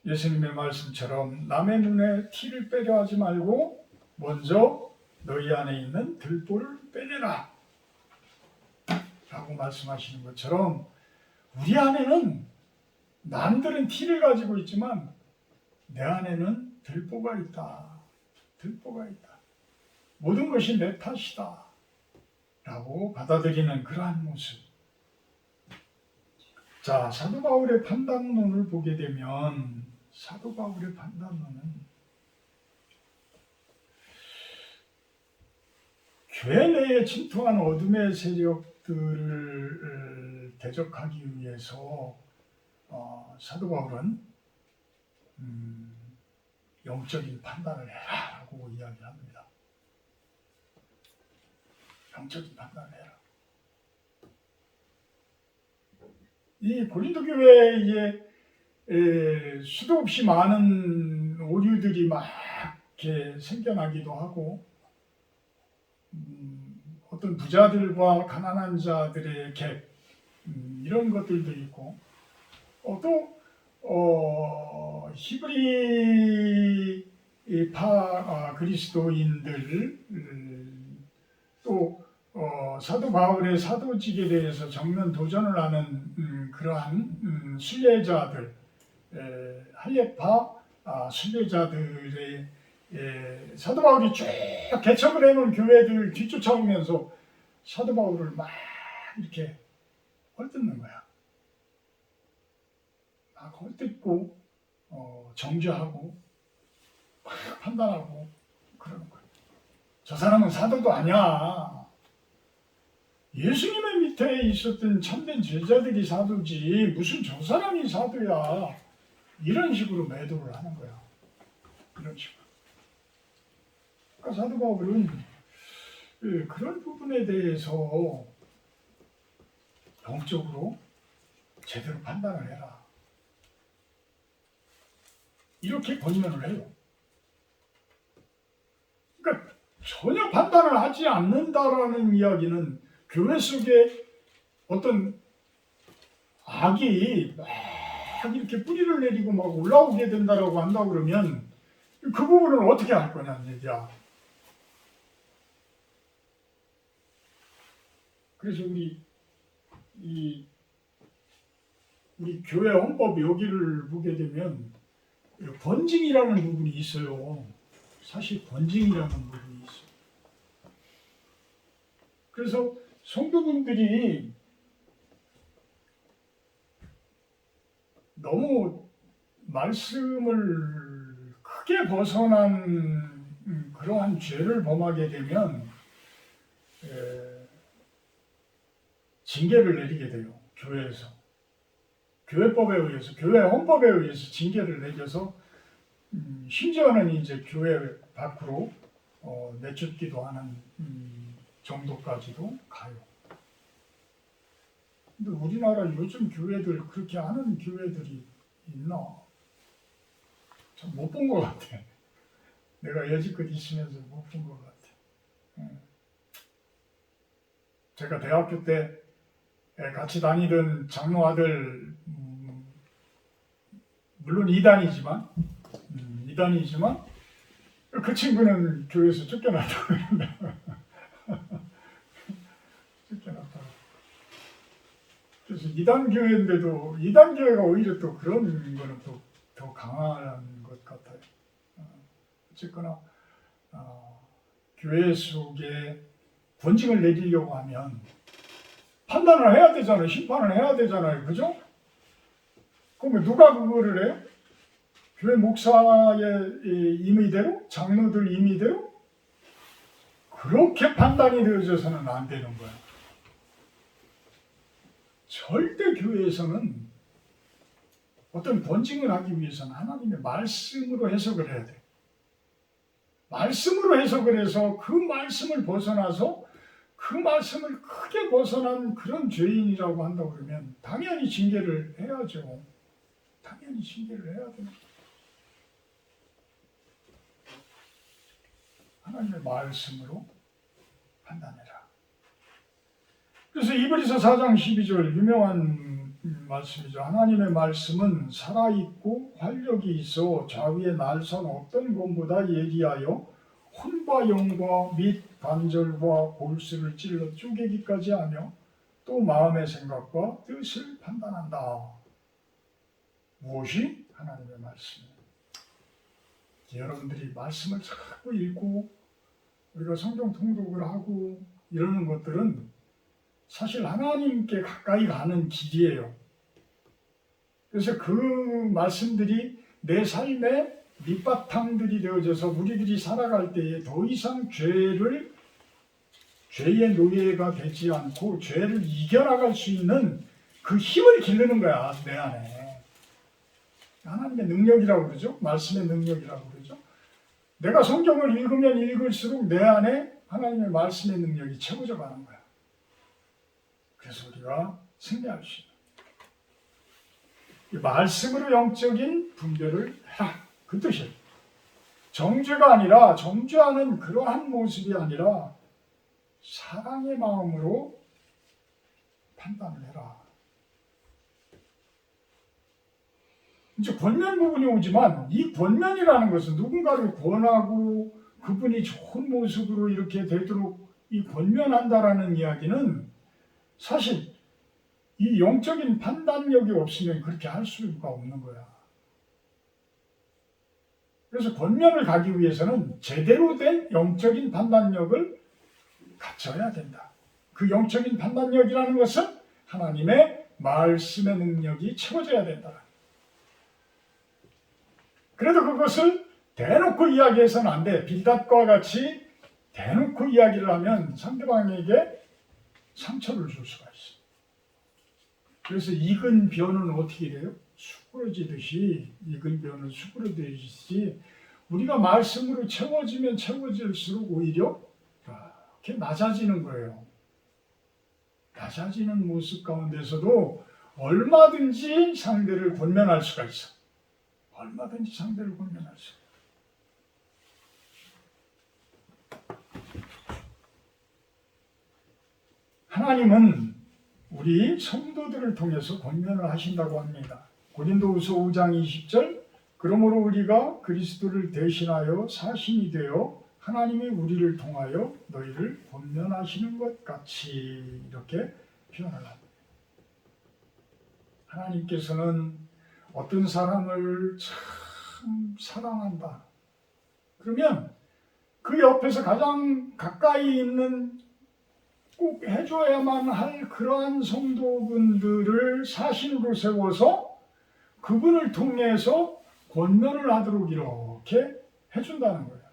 예수님의 말씀처럼 남의 눈에 티를 빼려 하지 말고 먼저 너희 안에 있는 들보를 빼내라 라고 말씀하시는 것처럼 우리 안에는 남들은 티를 가지고 있지만 내 안에는 들보가 있다. 들보가 있다. 모든 것이 내 탓이다 라고 받아들이는 그러한 모습. 자, 사도 바울의 판단론을 보게 되면 사도 바울의 판단론은 교회 내에 침투한 어둠의 세력들을 대적하기 위해서 사도 바울은 영적인 판단을 해라라고 이야기합니다. 영적인 판단을 해라. 이 고린도 교회에 수도 없이 많은 오류들이 막 이렇게 생겨나기도 하고 어떤 부자들과 가난한 자들의 갭 이런 것들도 있고 또 히브리파 그리스도인들 또 사도 바울의 사도직에 대해서 정면 도전을 하는 그러한 순례자들 할례파 순례자들의 사도 바울이 쭉 개척을 해놓은 교회들 뒤쫓아오면서 사도 바울을 막 이렇게 헐뜯는 거야. 막 헐뜯고 정죄하고 막 판단하고 그러는 거야. 저 사람은 사도도 아니야. 예수님의 밑에 있었던 참된 제자들이 사도지 무슨 저 사람이 사도야. 이런 식으로 매도를 하는 거야. 이런 식으로. 그러니까 사도 바울은 그런 부분에 대해서 영적으로 제대로 판단을 해라. 이렇게 권면을 해요. 그러니까 전혀 판단을 하지 않는다라는 이야기는 교회 속에 어떤 악이 막 이렇게 뿌리를 내리고 막 올라오게 된다라고 한다고 그러면 그 부분을 어떻게 할 거냐는 얘기야. 그래서 우리 교회 헌법 여기를 보게 되면 번징이라는 부분이 있어요. 사실 번징이라는 부분이 있어요. 그래서 성도분들이 너무 말씀을 크게 벗어난 그러한 죄를 범하게 되면 징계를 내리게 돼요. 교회에서. 교회법에 의해서, 교회 헌법에 의해서 징계를 내려서 심지어는 이제 교회 밖으로 내쫓기도 하는 정도까지도 가요. 근데 우리나라 요즘 교회들 그렇게 하는 교회들이 있나? 참 못 본 것 같아. 내가 여지껏 있으면서 못 본 것 같아. 제가 대학교 때 같이 다니던 장로 아들 물론 이단이지만 그 친구는 교회에서 쫓겨났다고 그러는데 쫓겨났다고. 그래서 이단 교회인데도 이단 교회가 오히려 또 그런 거는 또 더 강한 것 같아요. 어쨌거나 교회 속에 권징을 내리려고 하면 판단을 해야 되잖아요. 심판을 해야 되잖아요. 그죠? 그러면 누가 그거를 해요? 교회 목사의 이 임의대로, 장로들 임의대로 그렇게 판단이 되어져서는 안 되는 거야. 절대 교회에서는 어떤 권징을 하기 위해서는 하나님의 말씀으로 해석을 해야 돼. 말씀으로 해석을 해서 그 말씀을 벗어나서 그 말씀을 크게 벗어난 그런 죄인이라고 한다고 그러면 당연히 징계를 해야죠. 당연히 징계를 해야 돼요. 하나님의 말씀으로 판단해라. 그래서 이브리서 4장 12절 유명한 말씀이죠. 하나님의 말씀은 살아있고 활력이 있어 좌위에 날선 어떤 검보다 예리하여 혼과 영과 및 관절과 골수를 찔러 쪼개기까지 하며 또 마음의 생각과 뜻을 판단한다. 무엇이? 하나님의 말씀. 여러분들이 말씀을 자꾸 읽고 우리가 성경 통독을 하고 이러는 것들은 사실 하나님께 가까이 가는 길이에요. 그래서 그 말씀들이 내 삶의 밑바탕들이 되어져서 우리들이 살아갈 때에 더 이상 죄의 노예가 되지 않고 죄를 이겨나갈 수 있는 그 힘을 기르는 거야, 내 안에. 하나님의 능력이라고 그러죠. 말씀의 능력이라고 그러죠. 내가 성경을 읽으면 읽을수록 내 안에 하나님의 말씀의 능력이 채워져 가는 거야. 그래서 우리가 승리할 수 있는. 이 말씀으로 영적인 분별을 해라. 그 뜻이에요. 정죄가 아니라 정죄하는 그러한 모습이 아니라 사랑의 마음으로 판단을 해라. 이제 권면 부분이 오지만 이 권면이라는 것은 누군가를 권하고 그분이 좋은 모습으로 이렇게 되도록 이 권면한다라는 이야기는 사실 이 영적인 판단력이 없으면 그렇게 할 수가 없는 거야. 그래서 권면을 가기 위해서는 제대로 된 영적인 판단력을 갖춰야 된다. 그 영적인 판단력이라는 것은 하나님의 말씀의 능력이 채워져야 된다. 그래도 그것을 대놓고 이야기해서는 안 돼. 빌닷과 같이 대놓고 이야기를 하면 상대방에게 상처를 줄 수가 있어. 그래서 익은 벼는 어떻게 돼요? 수그러지듯이, 익은 벼는 수그러지듯이 우리가 말씀으로 채워지면 채워질수록 오히려 이렇게 낮아지는 거예요. 낮아지는 모습 가운데서도 얼마든지 상대를 권면할 수가 있어. 얼마든지 상대를 권면할 수 있어. 하나님은 우리 성도들을 통해서 권면을 하신다고 합니다. 고린도후서 5장 20절 그러므로 우리가 그리스도를 대신하여 사신이 되어 하나님이 우리를 통하여 너희를 권면하시는 것 같이 이렇게 표현을 합니다. 하나님께서는 어떤 사람을 참 사랑한다. 그러면 그 옆에서 가장 가까이 있는 꼭 해줘야만 할 그러한 성도분들을 사신으로 세워서 그분을 통해서 권면을 하도록 이렇게 해준다는 거예요.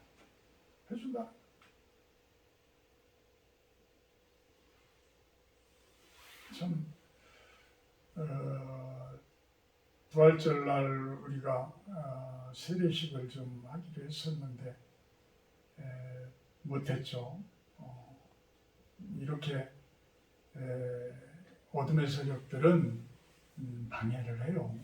해준다. 참 부활절날 우리가 세례식을 좀 하기로 했었는데 못했죠. 이렇게 어둠의 세력들은 방해를 해요.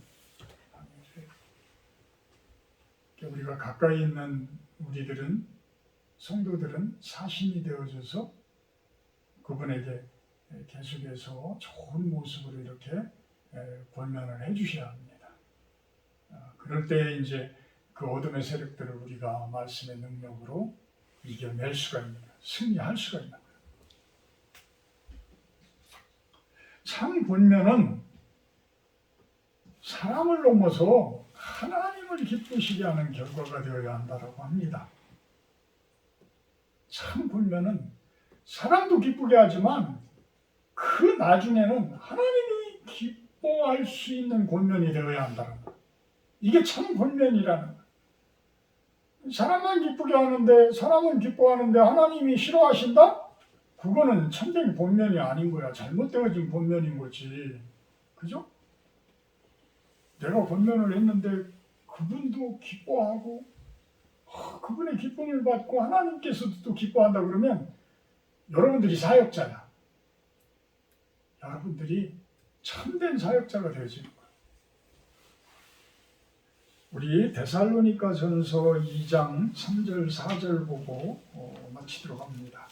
우리가 가까이 있는 우리들은 성도들은 사신이 되어져서 그분에게 계속해서 좋은 모습으로 이렇게 권면을 해주셔야 합니다. 그럴 때 이제 그 어둠의 세력들을 우리가 말씀의 능력으로 이겨낼 수가 있는 거예요. 승리할 수가 있는 거예요. 참 권면은 사람을 넘어서 하나님을 기쁘시게 하는 결과가 되어야 한다고 합니다. 참 권면은 사람도 기쁘게 하지만 그 나중에는 하나님이 기뻐할 수 있는 권면이 되어야 한다는 거예요. 이게 참 권면이라는 거예요. 사람만 기쁘게 하는데, 사람은 기뻐하는데 하나님이 싫어하신다? 그거는 참된 권면이 아닌 거야. 잘못되어진 권면인 거지. 그죠? 내가 권면을 했는데 그분도 기뻐하고 그분의 기쁨을 받고 하나님께서도 또 기뻐한다 그러면 여러분들이 사역자야. 여러분들이 참된 사역자가 되어지는 거야. 우리 데살로니가 전서 2장 3절 4절 보고 마치도록 합니다.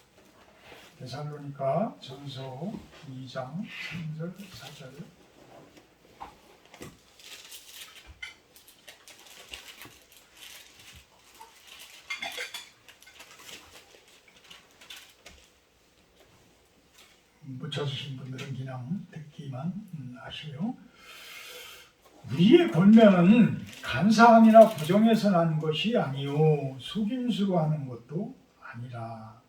데살로니가 전서 2장 3절 4절. 붙여주신 분들은 그냥 듣기만 하시고요. 우리의 권면은 간사함이나 부정에서 난 것이 아니요 속임수로 하는 것도 아니라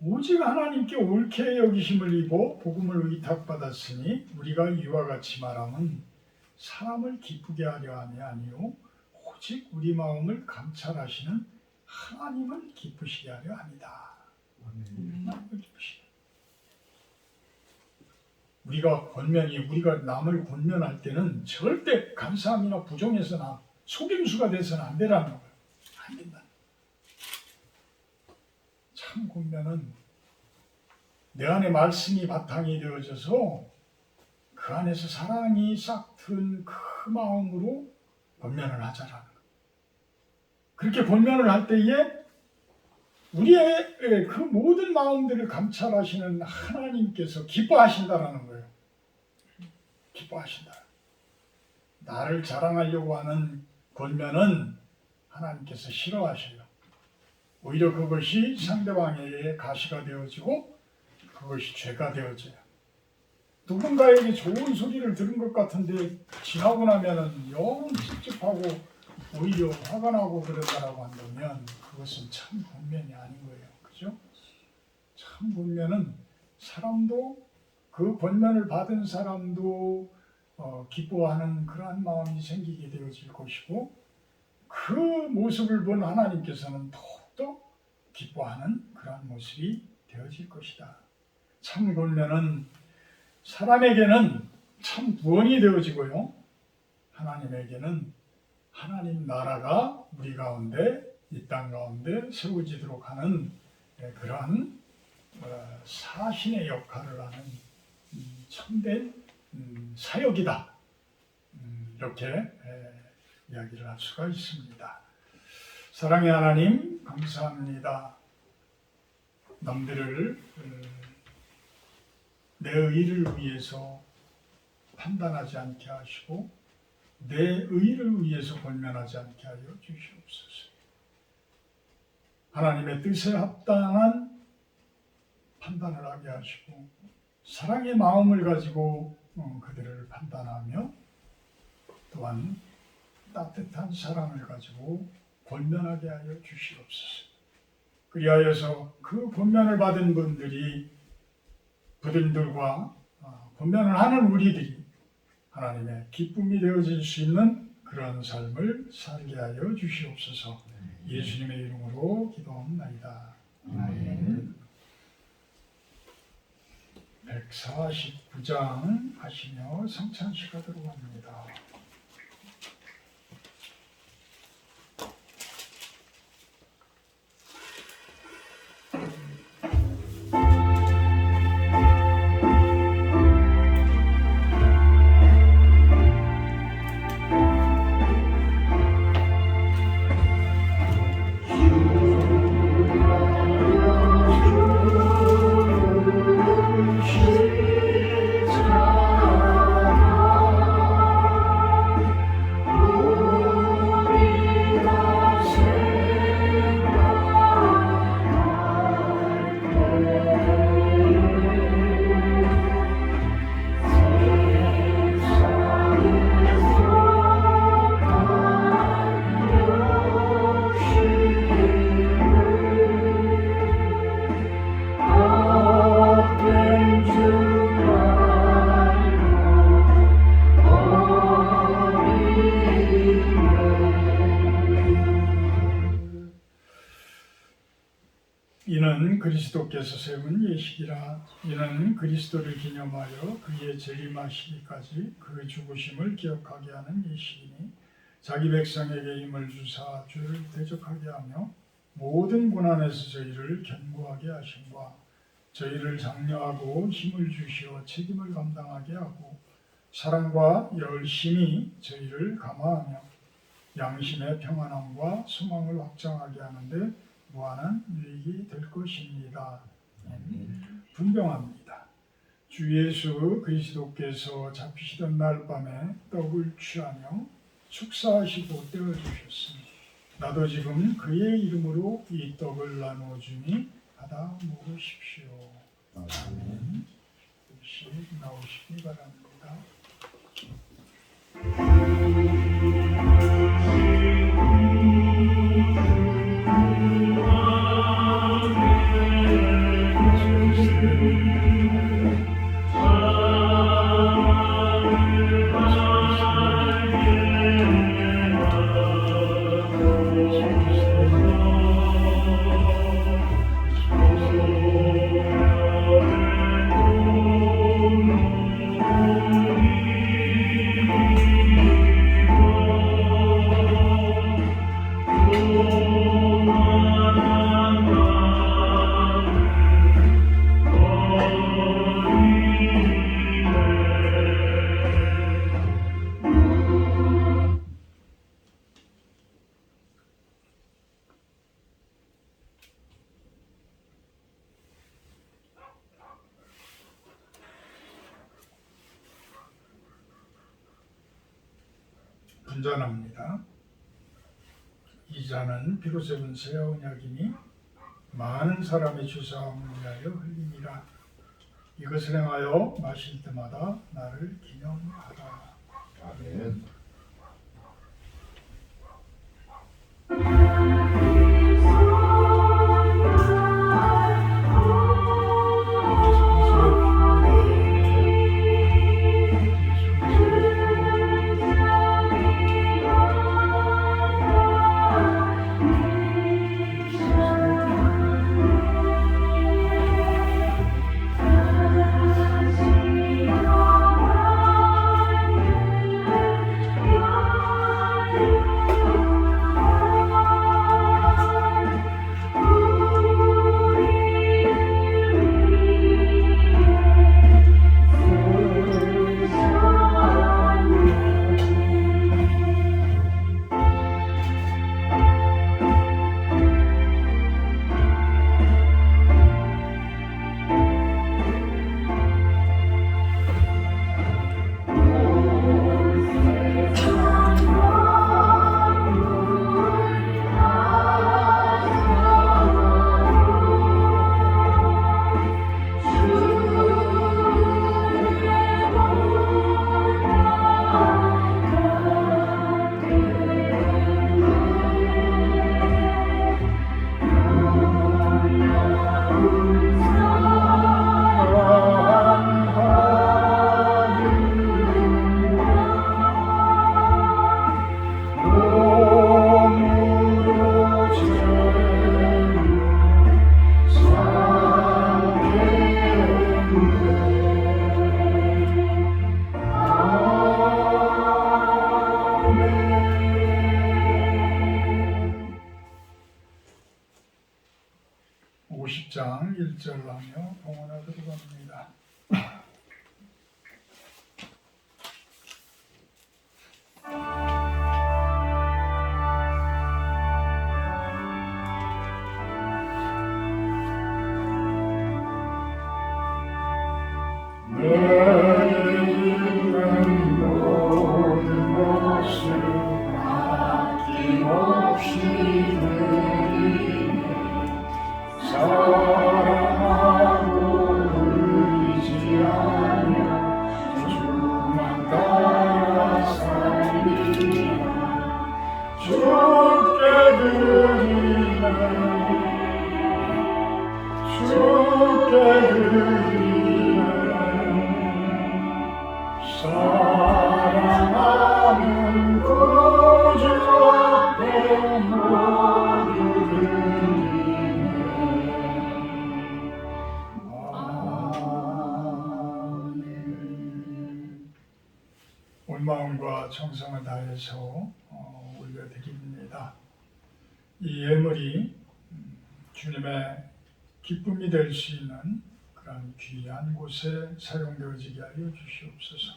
오직 하나님께 옳게 여기심을 입어 복음을 의탁받았으니 우리가 이와 같이 말함은 사람을 기쁘게 하려 함이 아니요 오직 우리 마음을 감찰하시는 하나님을 기쁘시게 하려 합니다. 하나님을 기쁘시게. 우리가 남을 권면할 때는 절대 감사함이나 부정해서나 속임수가 돼서는 안 되라는 거예요. 안 된다. 참 권면은 내 안에 말씀이 바탕이 되어져서 그 안에서 사랑이 싹 튼 그 마음으로 권면을 하자라는 거예요. 그렇게 권면을 할 때에 우리의 그 모든 마음들을 감찰하시는 하나님께서 기뻐하신다라는 거예요. 기뻐하신다. 나를 자랑하려고 하는 권면은 하나님께서 싫어하셔요. 오히려 그것이 상대방에게 가시가 되어지고 그것이 죄가 되어져요. 누군가에게 좋은 소리를 들은 것 같은데 지나고 나면은 영 찝찝하고 오히려 화가 나고 그런다라고 한다면 그것은 참 권면이 아닌 거예요. 그죠? 참 권면은 사람도 그 권면을 받은 사람도 기뻐하는 그러한 마음이 생기게 되어질 것이고 그 모습을 본 하나님께서는 더욱더 기뻐하는 그러한 모습이 되어질 것이다. 참 권면은 사람에게는 참 구원이 되어지고요. 하나님에게는 하나님 나라가 우리 가운데 이 땅 가운데 세워지도록 하는 그러한 사신의 역할을 하는 참된 사역이다. 이렇게 이야기를 할 수가 있습니다. 사랑의 하나님 감사합니다. 남들을 내 의를 위해서 판단하지 않게 하시고 내 의를 위해서 권면하지 않게 하여 주시옵소서. 하나님의 뜻에 합당한 판단을 하게 하시고 사랑의 마음을 가지고 그들을 판단하며 또한 따뜻한 사랑을 가지고 권면하게 하여 주시옵소서. 그리하여서 그 권면을 받은 분들과 권면을 하는 우리들이 하나님의 기쁨이 되어질 수 있는 그런 삶을 살게 하여 주시옵소서. 예수님의 이름으로 기도합니다. 아멘. 149장 하시며 성찬식 하도록 합니다. 이는 그리스도께서 세운 예식이라. 이는 그리스도를 기념하여 그의 재림하시기까지 그 죽으심을 기억하게 하는 예식이니 자기 백성에게 힘을 주사 주를 대적하게 하며 모든 고난에서 저희를 견고하게 하심과 저희를 장려하고 힘을 주시어 책임을 감당하게 하고 사랑과 열심히 저희를 감화하며 양심의 평안함과 소망을 확장하게 하는데 무한한 유익이 될 것입니다. 분명합니다. 주 예수 그리스도께서 잡히시던 날 밤에 떡을 취하며 축사하시고 떼어주셨으니 나도 지금 그의 이름으로 이 떡을 나누어 주니 받아 먹으십시오. 아멘. 혹시 나오시기 바랍니다. 분전합니다. 이 잔은 피로 세운 새 언약이니 많은 사람의 죄사함을 위하여 흘리니라. 이것을 행하여 마실 때마다 나를 기념하라. 아멘. 장 1절 하며 봉헌하도록 합니다. 사랑하는 구주 앞에 모두 드리네. 마음과 정성을 다해서 올려드립니다. 이 예물이 주님의 기쁨이 될 수 있는 그런 귀한 곳에 사용되어지게 하여 주시옵소서.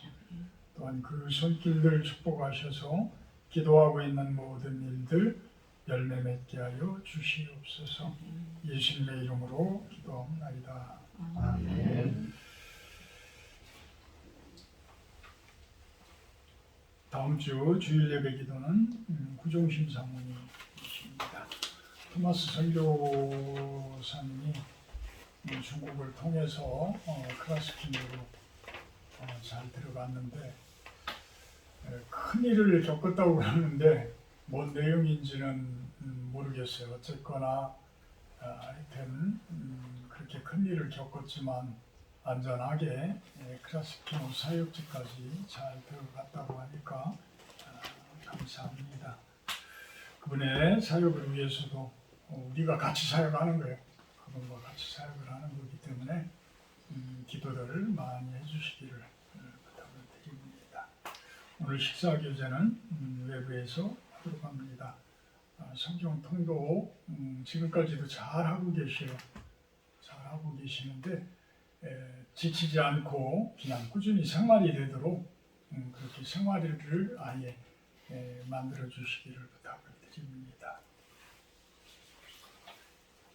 또한 그 손길들 축복하셔서 기도하고 있는 모든 일들 열매 맺게 하여 주시옵소서. 예수님의 이름으로 기도합나이다. 아멘. 다음 주 주일 예배 기도는 구종심 사모님이십니다. 토마스 선교사님이 중국을 통해서 크라스킨으로 잘 들어갔는데 큰 일을 겪었다고 그러는데 뭔 내용인지는 모르겠어요. 어쨌거나 하여튼 그렇게 큰 일을 겪었지만 안전하게 크라스키노 사역지까지 잘 들어갔다고 하니까 감사합니다. 그분의 사역을 위해서도 우리가 같이 사역하는 거예요. 그분과 같이 사역을 하는 거기 때문에 기도를 많이 해주시기를 부탁을 드립니다. 오늘 식사 교제는 외부에서 하도록 합니다. 성경 통도 지금까지도 잘하고 계셔요. 잘하고 계시는데 지치지 않고 그냥 꾸준히 생활이 되도록 그렇게 생활을 아예 만들어 주시기를 부탁을 드립니다.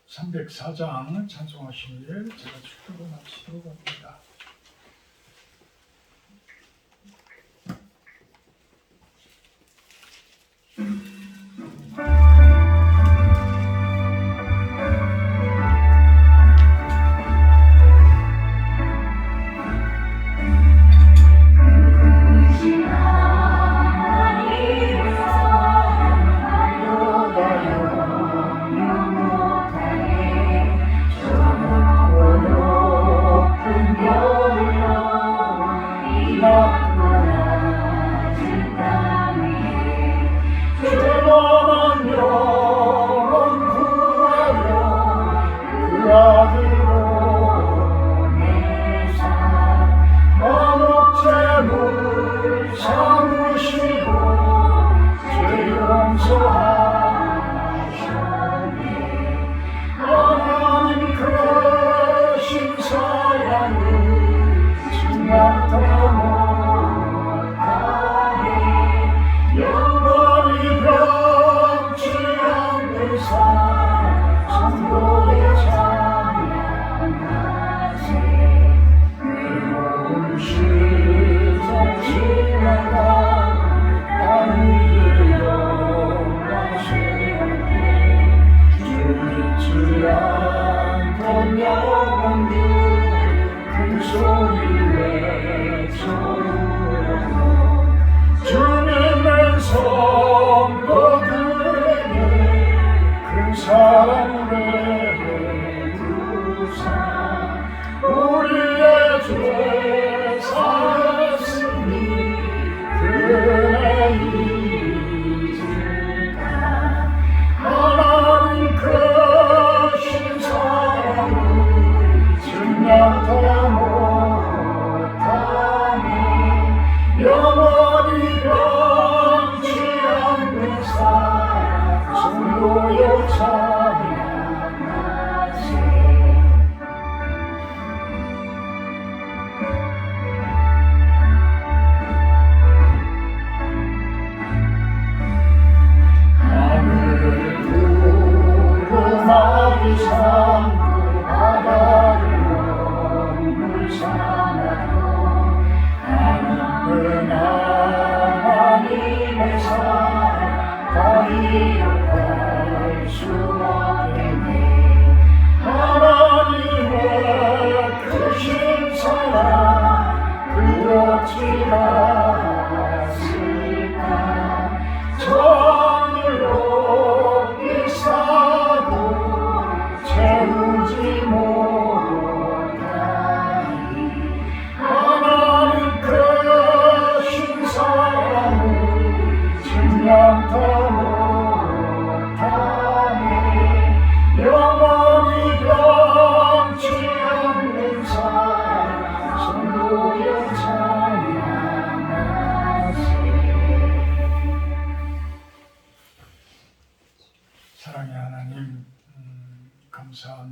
304장 찬송하신 후에 제가 축도를 마치도록 합니다. 저 높고 높은 별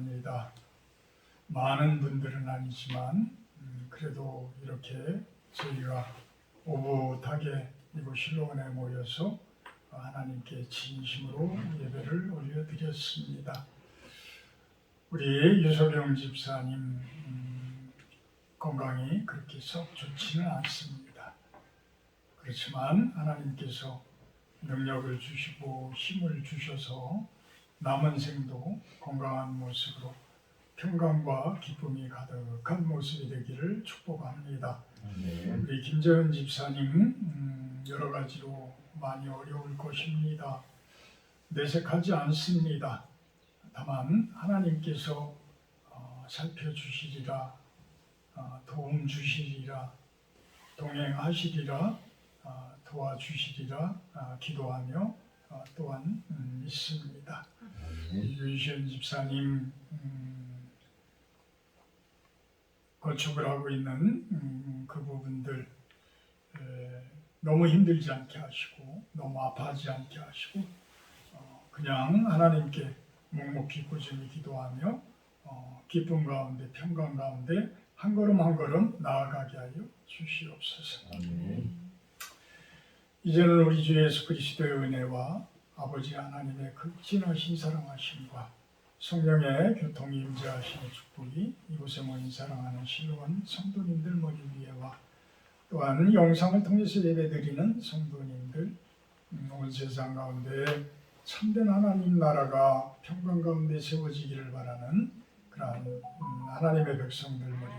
감사합니다. 많은 분들은 아니지만 그래도 이렇게 저희가 오붓하게 이곳 실로원에 모여서 하나님께 진심으로 예배를 올려드렸습니다. 우리 유석영 집사님 건강이 그렇게 썩 좋지는 않습니다. 그렇지만 하나님께서 능력을 주시고 힘을 주셔서 남은 생도 건강한 모습으로 평강과 기쁨이 가득한 모습이 되기를 축복합니다. 우리 김재은 집사님 여러 가지로 많이 어려울 것입니다. 내색하지 않습니다. 다만 하나님께서 살펴주시리라, 도움 주시리라, 동행하시리라, 도와주시리라 기도하며 또한 믿습니다. 유시현 집사님 거축을 하고 있는 그 부분들 너무 힘들지 않게 하시고 너무 아파하지 않게 하시고 그냥 하나님께 묵묵히 꾸준히 기도하며 기쁨 가운데 평강 가운데 한 걸음 한 걸음 나아가게 하여 주시옵소서. 이제는 우리 주 예수 그리스도의 은혜와 아버지 하나님의 극진하신 사랑하심과 성령의 교통이 임재하시는 축복이 이곳에 모인 사랑하는 실로원 성도님들 모두 위에와 또한 영상을 통해서 예배드리는 성도님들 온 세상 가운데 참된 하나님 나라가 평강 가운데 세워지기를 바라는 그러한 하나님의 백성들 모두